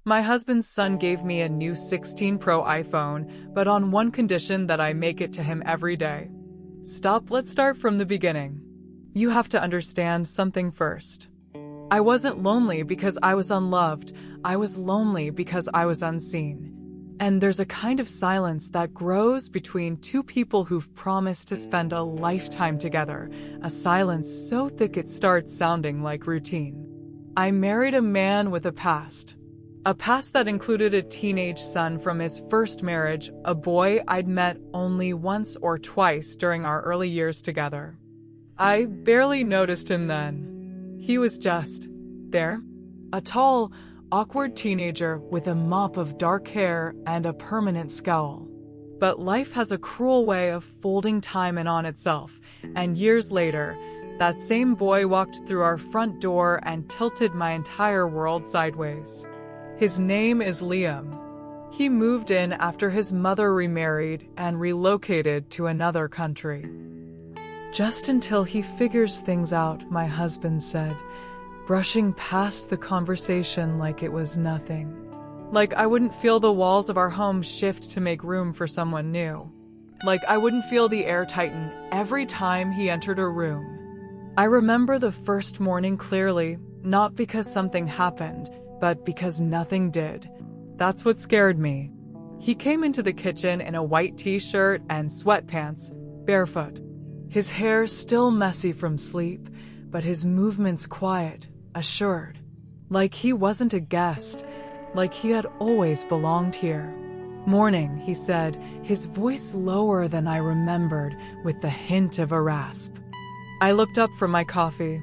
My husband's son gave me a new 16 Pro iPhone, but on one condition: that I make it to him every day. Stop, let's start from the beginning. You have to understand something first. I wasn't lonely because I was unloved. I was lonely because I was unseen. And there's a kind of silence that grows between two people who've promised to spend a lifetime together, a silence so thick it starts sounding like routine. I married a man with a past that included a teenage son from his first marriage, a boy I'd met only once or twice during our early years together. I barely noticed him then. He was just there, a tall, awkward teenager with a mop of dark hair and a permanent scowl. But life has a cruel way of folding time in on itself, and years later, that same boy walked through our front door and tilted my entire world sideways. His name is Liam. He moved in after his mother remarried and relocated to another country. Just until he figures things out, my husband said, brushing past the conversation like it was nothing. Like I wouldn't feel the walls of our home shift to make room for someone new. Like I wouldn't feel the air tighten every time he entered a room. I remember the first morning clearly, not because something happened, but because nothing did. That's what scared me. He came into the kitchen in a white t-shirt and sweatpants, barefoot. His hair still messy from sleep, but his movements quiet, assured. Like he wasn't a guest, like he had always belonged here. Morning, he said, his voice lower than I remembered, with the hint of a rasp. I looked up from my coffee,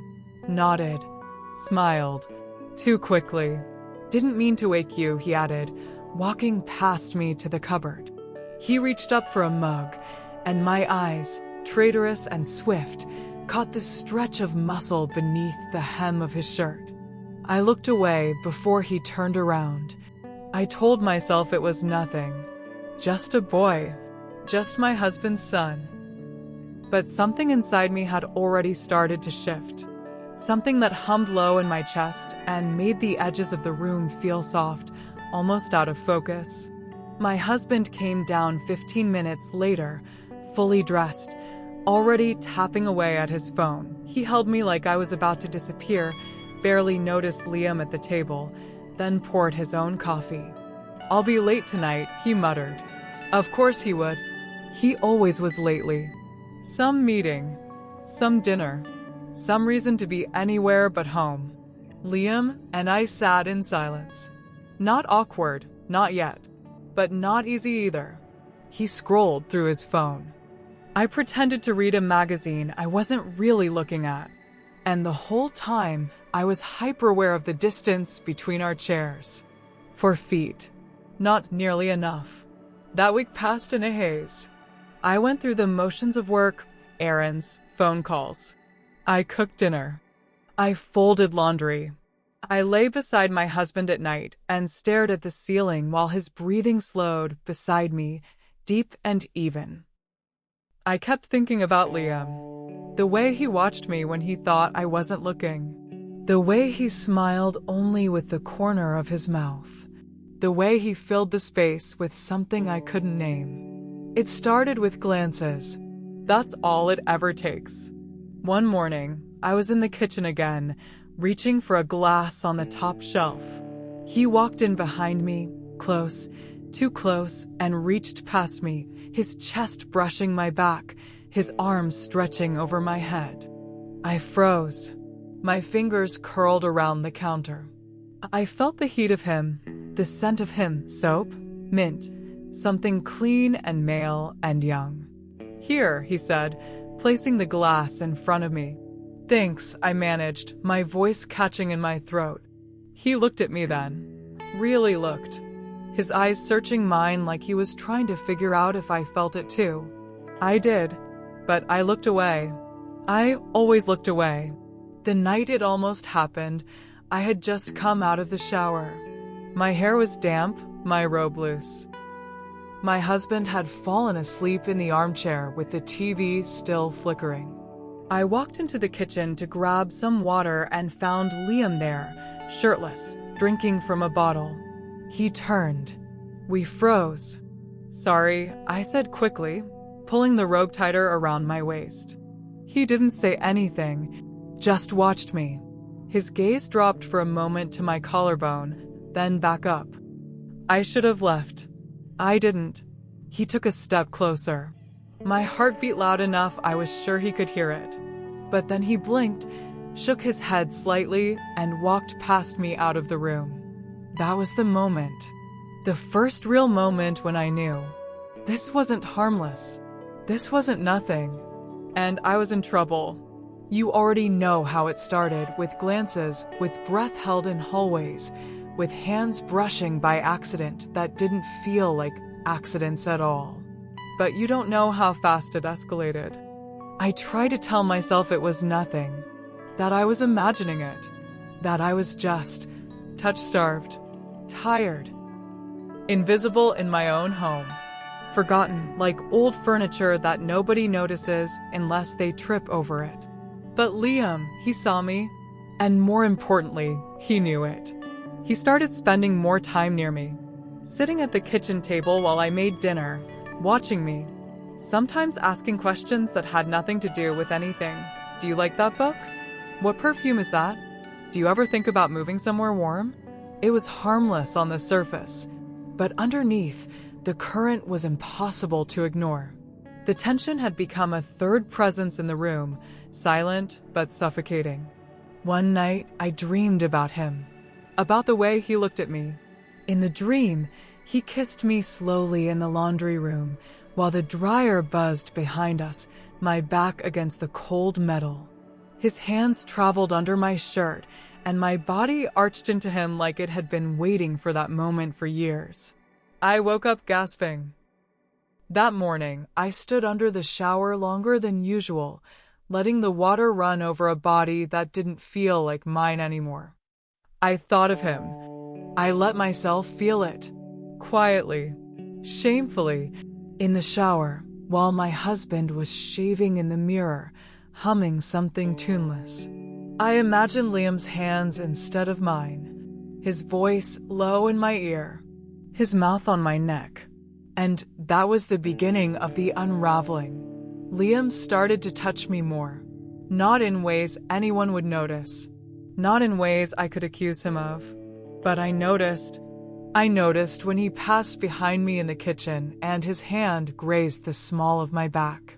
nodded, smiled. Too quickly. Didn't mean to wake you, he added, walking past me to the cupboard. He reached up for a mug, and my eyes, traitorous and swift, caught the stretch of muscle beneath the hem of his shirt. I looked away before he turned around. I told myself it was nothing. Just a boy. Just my husband's son. But something inside me had already started to shift. Something that hummed low in my chest and made the edges of the room feel soft, almost out of focus. My husband came down 15 minutes later, fully dressed, already tapping away at his phone. He held me like I was about to disappear, barely noticed Liam at the table, then poured his own coffee. "I'll be late tonight," he muttered. Of course he would. He always was lately. Some meeting, some dinner, some reason to be anywhere but home. Liam and I sat in silence. Not awkward, not yet, but not easy either. He scrolled through his phone. I pretended to read a magazine I wasn't really looking at. And the whole time, I was hyper-aware of the distance between our chairs. 4 feet. Not nearly enough. That week passed in a haze. I went through the motions of work, errands, phone calls. I cooked dinner. I folded laundry. I lay beside my husband at night and stared at the ceiling while his breathing slowed beside me, deep and even. I kept thinking about Liam. The way he watched me when he thought I wasn't looking. The way he smiled only with the corner of his mouth. The way he filled the space with something I couldn't name. It started with glances. That's all it ever takes. One morning, I was in the kitchen again, reaching for a glass on the top shelf. He walked in behind me, close, too close, and reached past me, his chest brushing my back, his arms stretching over my head. I froze. My fingers curled around the counter. I felt the heat of him, the scent of him, soap, mint, something clean and male and young. "Here," he said, placing the glass in front of me. "Thanks," I managed, my voice catching in my throat. He looked at me then. Really looked. His eyes searching mine like he was trying to figure out if I felt it too. I did, but I looked away. I always looked away. The night it almost happened, I had just come out of the shower. My hair was damp, my robe loose. My husband had fallen asleep in the armchair with the TV still flickering. I walked into the kitchen to grab some water and found Liam there, shirtless, drinking from a bottle. He turned. We froze. "Sorry," I said quickly, pulling the robe tighter around my waist. He didn't say anything, just watched me. His gaze dropped for a moment to my collarbone, then back up. I should have left. I didn't. He took a step closer. My heart beat loud enough I was sure he could hear it. But then he blinked, shook his head slightly, and walked past me out of the room. That was the moment. The first real moment when I knew. This wasn't harmless. This wasn't nothing. And I was in trouble. You already know how it started, with glances, with breath held in hallways, with hands brushing by accident that didn't feel like accidents at all. But you don't know how fast it escalated. I tried to tell myself it was nothing, that I was imagining it, that I was just touch-starved, tired, invisible in my own home, forgotten like old furniture that nobody notices unless they trip over it. But Liam, he saw me, and more importantly, he knew it. He started spending more time near me, sitting at the kitchen table while I made dinner, watching me, sometimes asking questions that had nothing to do with anything. "Do you like that book? What perfume is that? Do you ever think about moving somewhere warm?" It was harmless on the surface, but underneath, the current was impossible to ignore. The tension had become a third presence in the room, silent but suffocating. One night, I dreamed about him, about the way he looked at me. In the dream, he kissed me slowly in the laundry room, while the dryer buzzed behind us, my back against the cold metal. His hands traveled under my shirt, and my body arched into him like it had been waiting for that moment for years. I woke up gasping. That morning, I stood under the shower longer than usual, letting the water run over a body that didn't feel like mine anymore. I thought of him. I let myself feel it. Quietly, shamefully, in the shower, while my husband was shaving in the mirror, humming something tuneless. I imagined Liam's hands instead of mine, his voice low in my ear, his mouth on my neck. And that was the beginning of the unraveling. Liam started to touch me more, not in ways anyone would notice, not in ways I could accuse him of. But I noticed when he passed behind me in the kitchen and his hand grazed the small of my back.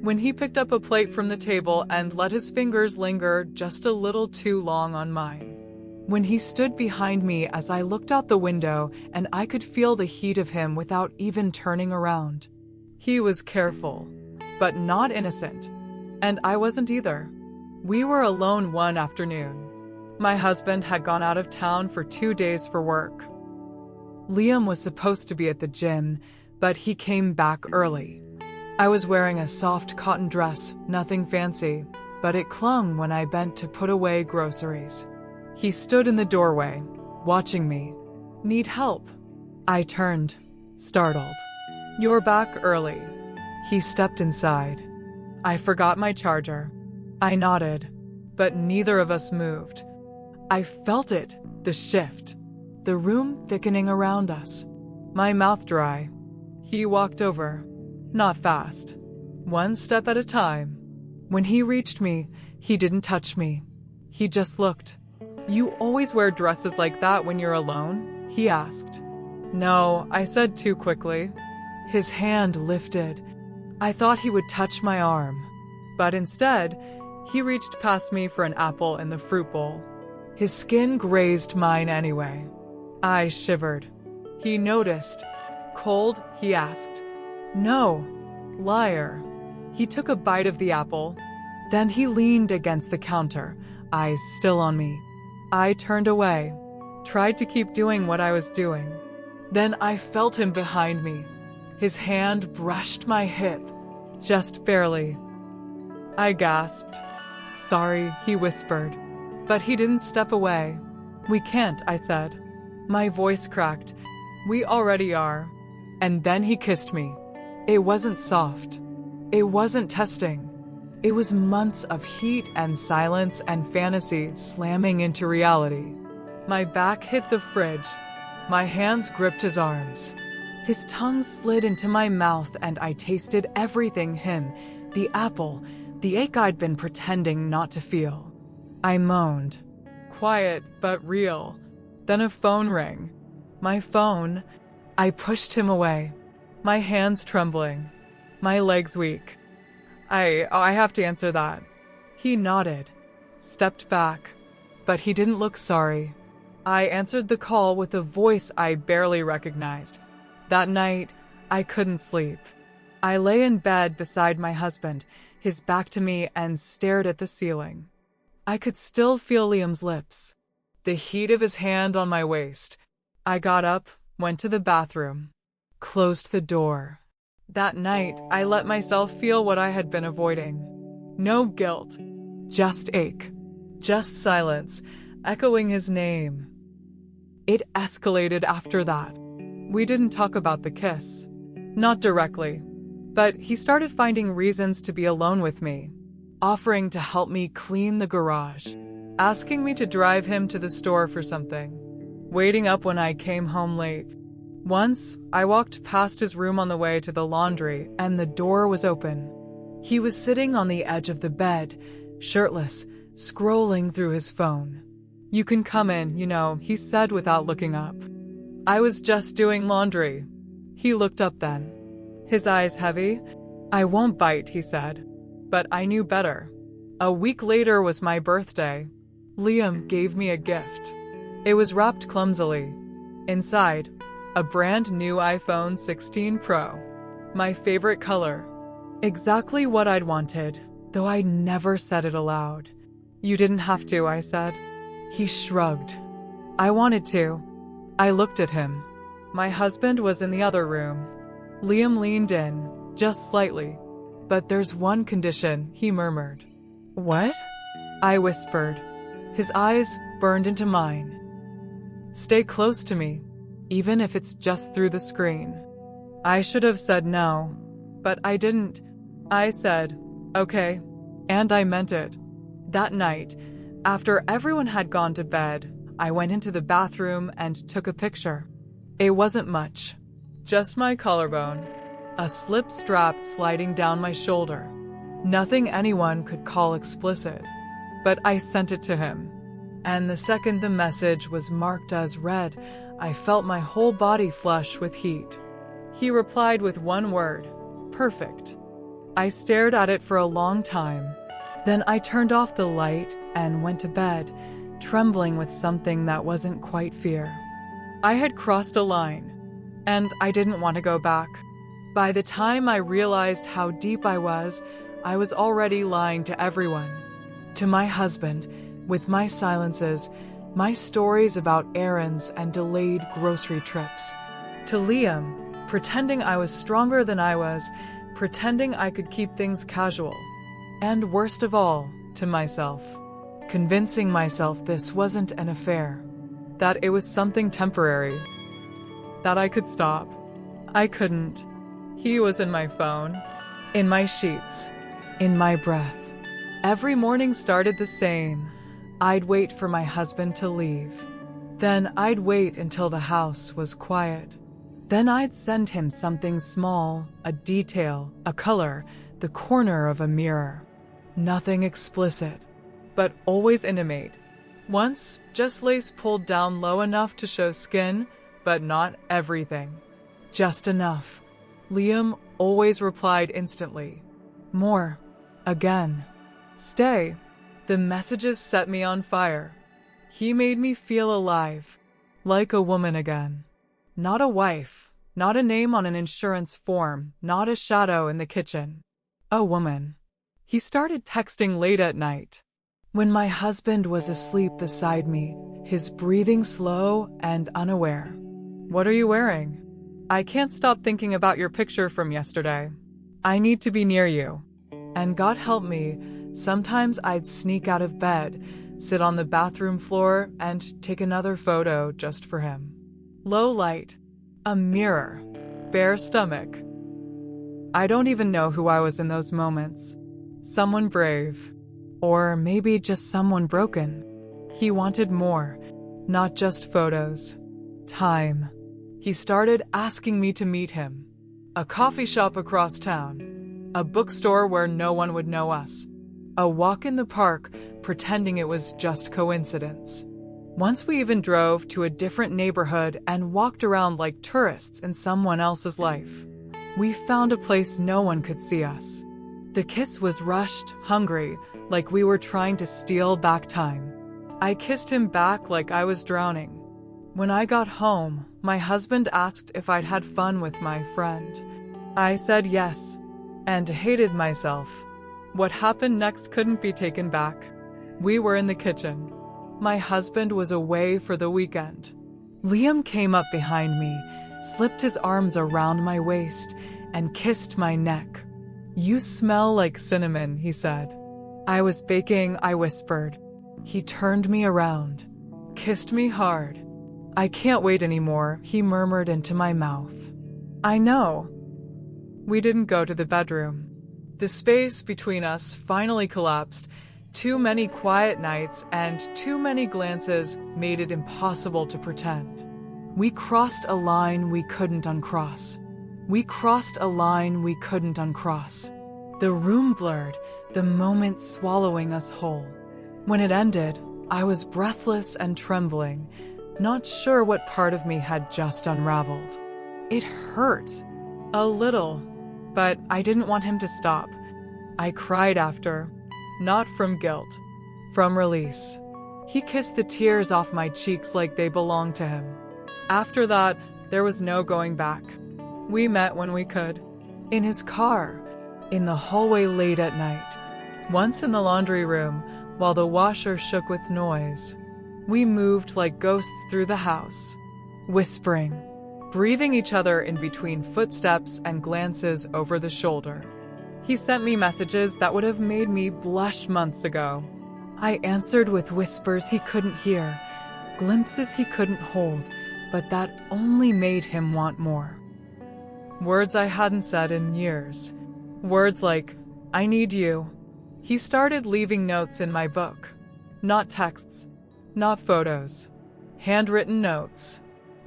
When he picked up a plate from the table and let his fingers linger just a little too long on mine. When he stood behind me as I looked out the window and I could feel the heat of him without even turning around. He was careful, but not innocent. And I wasn't either. We were alone one afternoon. My husband had gone out of town for 2 days for work. Liam was supposed to be at the gym, but he came back early. I was wearing a soft cotton dress, nothing fancy, but it clung when I bent to put away groceries. He stood in the doorway, watching me. "Need help?" I turned, startled. "You're back early." He stepped inside. "I forgot my charger." I nodded, but neither of us moved. I felt it, the shift, the room thickening around us, my mouth dry. He walked over, not fast, one step at a time. When he reached me, he didn't touch me. He just looked. "You always wear dresses like that when you're alone?" he asked. "No," I said too quickly. His hand lifted. I thought he would touch my arm, but instead, he reached past me for an apple in the fruit bowl. His skin grazed mine anyway. I shivered. He noticed. "Cold?" he asked. "No." Liar. He took a bite of the apple. Then he leaned against the counter, eyes still on me. I turned away, tried to keep doing what I was doing. Then I felt him behind me. His hand brushed my hip, just barely. I gasped. "Sorry," he whispered. But he didn't step away. "We can't," I said. My voice cracked. "We already are." And then he kissed me. It wasn't soft. It wasn't testing. It was months of heat and silence and fantasy slamming into reality. My back hit the fridge. My hands gripped his arms. His tongue slid into my mouth and I tasted everything him, the apple, the ache I'd been pretending not to feel. I moaned. Quiet, but real. Then a phone rang. My phone. I pushed him away. My hands trembling. My legs weak. I have to answer that. He nodded, stepped back, but he didn't look sorry. I answered the call with a voice I barely recognized. That night, I couldn't sleep. I lay in bed beside my husband, his back to me, and stared at the ceiling. I could still feel Liam's lips, the heat of his hand on my waist. I got up, went to the bathroom, closed the door. That night, I let myself feel what I had been avoiding. No guilt, just ache, just silence, echoing his name. It escalated after that. We didn't talk about the kiss. Not directly, but he started finding reasons to be alone with me, offering to help me clean the garage, asking me to drive him to the store for something, waiting up when I came home late. Once, I walked past his room on the way to the laundry, and the door was open. He was sitting on the edge of the bed, shirtless, scrolling through his phone. "You can come in, he said without looking up. I was just doing laundry." He looked up then, his eyes heavy. "I won't bite," he said. But I knew better. A week later was my birthday. Liam gave me a gift. It was wrapped clumsily. Inside, a brand new iPhone 16 Pro. My favorite color. Exactly what I'd wanted, though I never said it aloud. "You didn't have to," I said. He shrugged. "I wanted to." I looked at him. My husband was in the other room. Liam leaned in, just slightly. "But there's one condition," he murmured. "What?" I whispered. His eyes burned into mine. "Stay close to me, even if it's just through the screen." I should have said no, but I didn't. I said, "Okay," and I meant it. That night, after everyone had gone to bed, I went into the bathroom and took a picture. It wasn't much, just my collarbone, a slip strap sliding down my shoulder. Nothing anyone could call explicit, but I sent it to him. And the second the message was marked as read, I felt my whole body flush with heat. He replied with one word, "Perfect." I stared at it for a long time. Then I turned off the light and went to bed, trembling with something that wasn't quite fear. I had crossed a line, and I didn't want to go back. By the time I realized how deep I was already lying to everyone. To my husband, with my silences, my stories about errands and delayed grocery trips. To Liam, pretending I was stronger than I was, pretending I could keep things casual. And worst of all, to myself, convincing myself this wasn't an affair, that it was something temporary, that I could stop. I couldn't. He was in my phone, in my sheets, in my breath. Every morning started the same. I'd wait for my husband to leave. Then I'd wait until the house was quiet. Then I'd send him something small, a detail, a color, the corner of a mirror. Nothing explicit, but always intimate. Once, just lace pulled down low enough to show skin, but not everything. Just enough. Liam always replied instantly. More. Again. Stay. The messages set me on fire. He made me feel alive, like a woman again. Not a wife, not a name on an insurance form, not a shadow in the kitchen. A woman. He started texting late at night, when my husband was asleep beside me, his breathing slow and unaware. "What are you wearing? I can't stop thinking about your picture from yesterday. I need to be near you." And God help me, sometimes I'd sneak out of bed, sit on the bathroom floor, and take another photo just for him. Low light, a mirror, bare stomach. I don't even know who I was in those moments. Someone brave, or maybe just someone broken. He wanted more, not just photos. Time. He started asking me to meet him. A coffee shop across town. A bookstore where no one would know us. A walk in the park, pretending it was just coincidence. Once we even drove to a different neighborhood and walked around like tourists in someone else's life. We found a place no one could see us. The kiss was rushed, hungry, like we were trying to steal back time. I kissed him back like I was drowning. When I got home, my husband asked if I'd had fun with my friend. I said yes, and hated myself. What happened next couldn't be taken back. We were in the kitchen. My husband was away for the weekend. Liam came up behind me, slipped his arms around my waist, and kissed my neck. "You smell like cinnamon," he said. "I was baking," I whispered. He turned me around, kissed me hard. "I can't wait anymore," he murmured into my mouth. "I know." We didn't go to the bedroom. The space between us finally collapsed. Too many quiet nights and too many glances made it impossible to pretend. We crossed a line we couldn't uncross. We crossed a line we couldn't uncross. The room blurred, the moment swallowing us whole. When it ended, I was breathless and trembling, not sure what part of me had just unraveled. It hurt. A little. But I didn't want him to stop. I cried after. Not from guilt, from release. He kissed the tears off my cheeks like they belonged to him. After that, there was no going back. We met when we could. In his car, in the hallway late at night, once in the laundry room while the washer shook with noise. We moved like ghosts through the house, whispering, breathing each other in between footsteps and glances over the shoulder. He sent me messages that would have made me blush months ago. I answered with whispers he couldn't hear, glimpses he couldn't hold, but that only made him want more. Words I hadn't said in years. Words like, "I need you." He started leaving notes in my book. Not texts, not photos. Handwritten notes.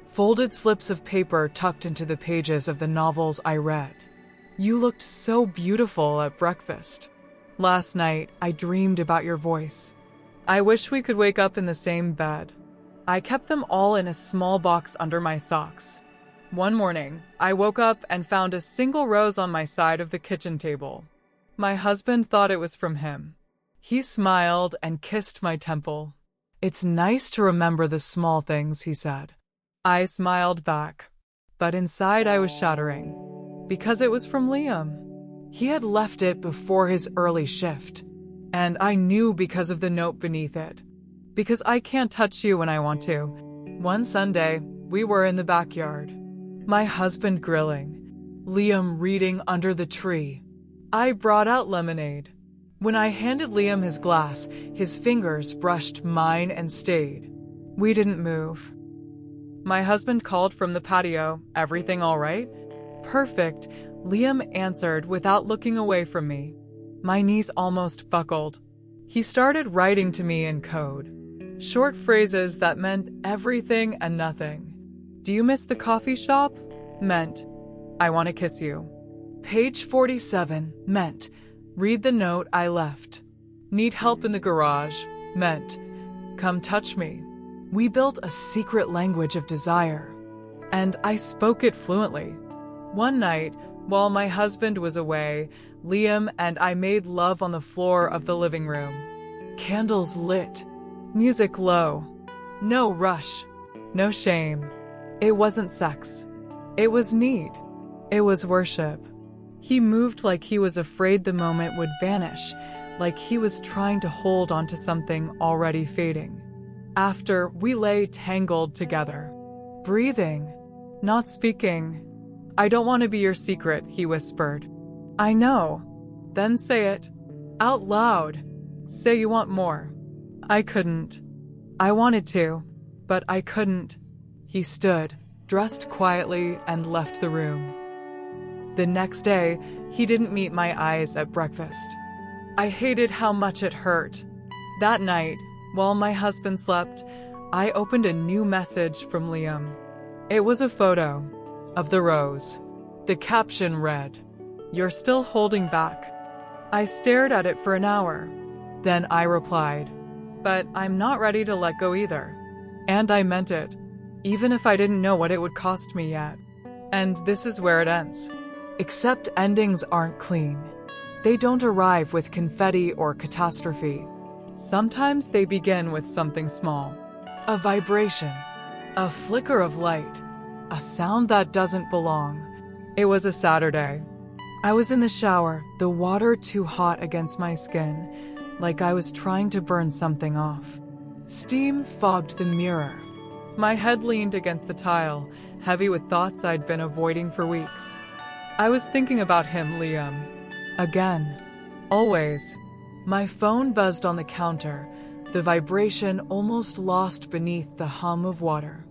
Folded slips of paper tucked into the pages of the novels I read. "You looked so beautiful at breakfast. Last night, I dreamed about your voice. I wish we could wake up in the same bed." I kept them all in a small box under my socks. One morning, I woke up and found a single rose on my side of the kitchen table. My husband thought it was from him. He smiled and kissed my temple. "It's nice to remember the small things," he said. I smiled back, but inside I was shattering. Because it was from Liam. He had left it before his early shift, and I knew because of the note beneath it. Because I can't touch you when I want to. One Sunday, we were in the backyard. My husband grilling, Liam reading under the tree. I brought out lemonade. When I handed Liam his glass, his fingers brushed mine and stayed. We didn't move. My husband called from the patio, "Everything all right?" "Perfect," Liam answered without looking away from me. My knees almost buckled. He started writing to me in code. Short phrases that meant everything and nothing. "Do you miss the coffee shop?" Meant, "I want to kiss you." Page 47 meant, "Read the note I left." "Need help in the garage?" meant, "Come touch me." We built a secret language of desire, and I spoke it fluently. One night, while my husband was away, Liam and I made love on the floor of the living room. Candles lit, music low. No rush, no shame. It wasn't sex. It was need. It was worship. He moved like he was afraid the moment would vanish, like he was trying to hold onto something already fading. After, we lay tangled together, breathing, not speaking. "I don't want to be your secret," he whispered. "I know." "Then say it. Out loud. Say you want more." I couldn't. I wanted to, but I couldn't. He stood, dressed quietly, and left the room. The next day, he didn't meet my eyes at breakfast. I hated how much it hurt. That night, while my husband slept, I opened a new message from Liam. It was a photo of the rose. The caption read, "You're still holding back." I stared at it for an hour. Then I replied, "But I'm not ready to let go either." And I meant it, even if I didn't know what it would cost me yet. And this is where it ends. Except endings aren't clean. They don't arrive with confetti or catastrophe. Sometimes they begin with something small. A vibration, a flicker of light, a sound that doesn't belong. It was a Saturday. I was in the shower, the water too hot against my skin, like I was trying to burn something off. Steam fogged the mirror. My head leaned against the tile, heavy with thoughts I'd been avoiding for weeks. I was thinking about him, Liam. Again. Always. My phone buzzed on the counter, the vibration almost lost beneath the hum of water.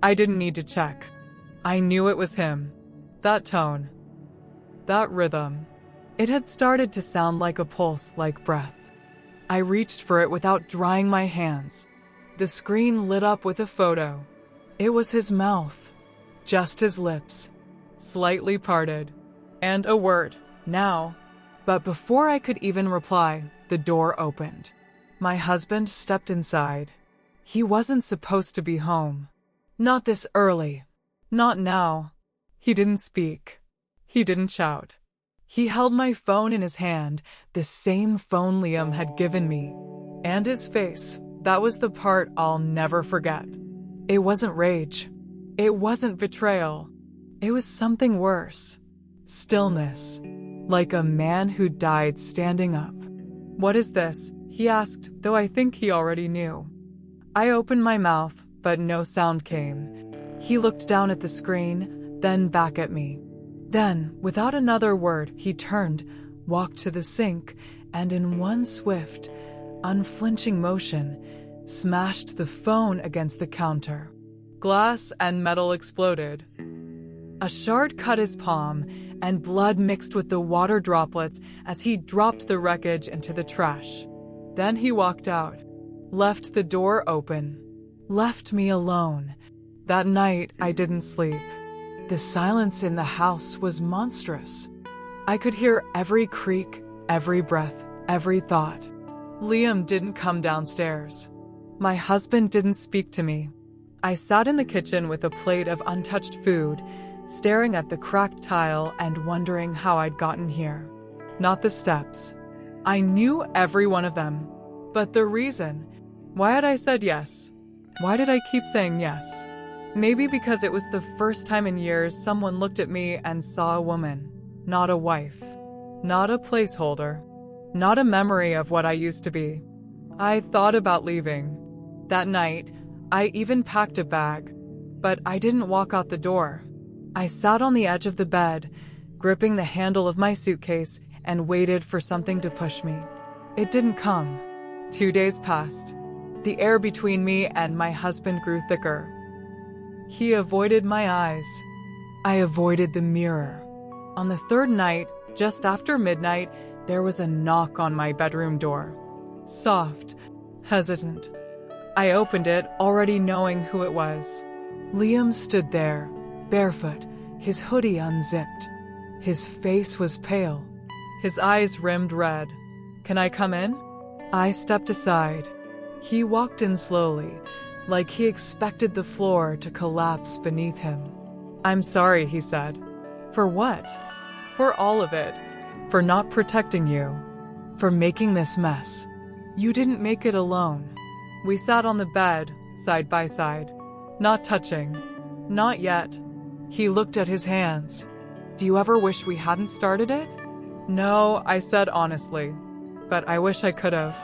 I didn't need to check. I knew it was him. That tone. That rhythm. It had started to sound like a pulse, like breath. I reached for it without drying my hands. The screen lit up with a photo. It was his mouth. Just his lips. Slightly parted. And a word. Now. But before I could even reply, the door opened. My husband stepped inside. He wasn't supposed to be home. Not this early. Not now. He didn't speak. He didn't shout. He held my phone in his hand, the same phone Liam had given me. And his face, that was the part I'll never forget. It wasn't rage. It wasn't betrayal. It was something worse. Stillness. Like a man who died standing up. "What is this?" he asked, though I think he already knew. I opened my mouth, but no sound came. He looked down at the screen, then back at me. Then, without another word, he turned, walked to the sink, and in one swift, unflinching motion, smashed the phone against the counter. Glass and metal exploded. A shard cut his palm, and blood mixed with the water droplets as he dropped the wreckage into the trash. Then he walked out, left the door open, left me alone. That night, I didn't sleep. The silence in the house was monstrous. I could hear every creak, every breath, every thought. Liam didn't come downstairs. My husband didn't speak to me. I sat in the kitchen with a plate of untouched food, staring at the cracked tile and wondering how I'd gotten here. Not the steps. I knew every one of them. But the reason. Why had I said yes? Why did I keep saying yes? Maybe because it was the first time in years someone looked at me and saw a woman. Not a wife. Not a placeholder. Not a memory of what I used to be. I thought about leaving. That night, I even packed a bag. But I didn't walk out the door. I sat on the edge of the bed, gripping the handle of my suitcase, and waited for something to push me. It didn't come. 2 days passed. The air between me and my husband grew thicker. He avoided my eyes. I avoided the mirror. On the third night, just after midnight, there was a knock on my bedroom door. Soft, hesitant. I opened it, already knowing who it was. Liam stood there, barefoot, his hoodie unzipped. His face was pale. His eyes rimmed red. "Can I come in?" I stepped aside. He walked in slowly, like he expected the floor to collapse beneath him. "I'm sorry," he said. "For what?" "For all of it. For not protecting you. For making this mess. You didn't make it alone." We sat on the bed, side by side. Not touching. Not yet. He looked at his hands. "Do you ever wish we hadn't started it?" "No," I said honestly. "But I wish I could have."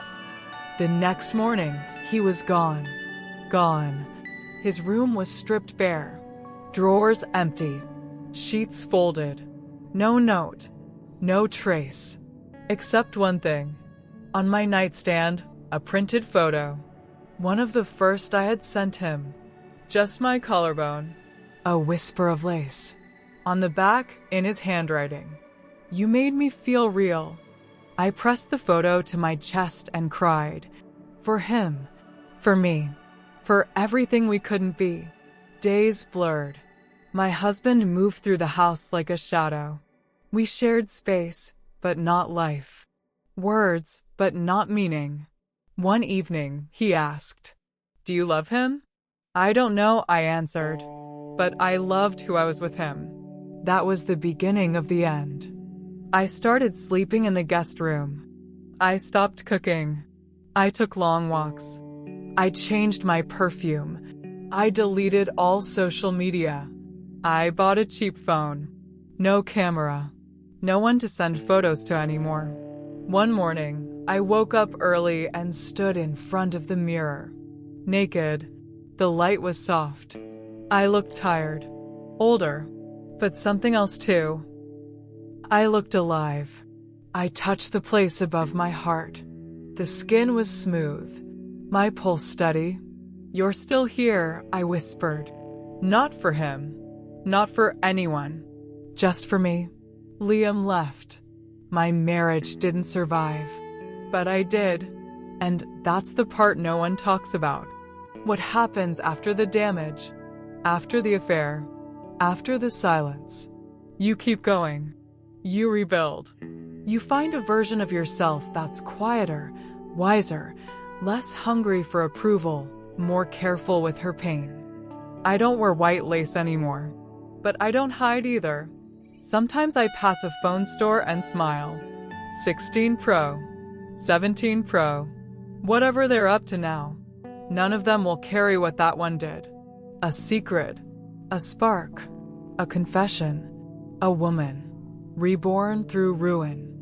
The next morning, he was gone. Gone. His room was stripped bare. Drawers empty. Sheets folded. No note. No trace. Except one thing. On my nightstand, a printed photo. One of the first I had sent him. Just my collarbone. A whisper of lace. On the back, in his handwriting. "You made me feel real." I pressed the photo to my chest and cried. For him. For me. For everything we couldn't be. Days blurred. My husband moved through the house like a shadow. We shared space, but not life. Words, but not meaning. One evening, he asked, "Do you love him?" "I don't know," I answered. But I loved who I was with him. That was the beginning of the end. I started sleeping in the guest room. I stopped cooking. I took long walks. I changed my perfume. I deleted all social media. I bought a cheap phone. No camera. No one to send photos to anymore. One morning, I woke up early and stood in front of the mirror. Naked. The light was soft. I looked tired. Older. But something else too. I looked alive. I touched the place above my heart. The skin was smooth. My pulse steady. "You're still here," I whispered. Not for him. Not for anyone. Just for me. Liam left. My marriage didn't survive. But I did. And that's the part no one talks about. What happens after the damage? After the affair? After the silence? You keep going. You rebuild. You find a version of yourself that's quieter, wiser, less hungry for approval, more careful with her pain. I don't wear white lace anymore. But I don't hide either. Sometimes I pass a phone store and smile. 16 Pro. 17 Pro. Whatever they're up to now. None of them will carry what that one did. A secret. A spark. A confession. A woman. Reborn through ruin.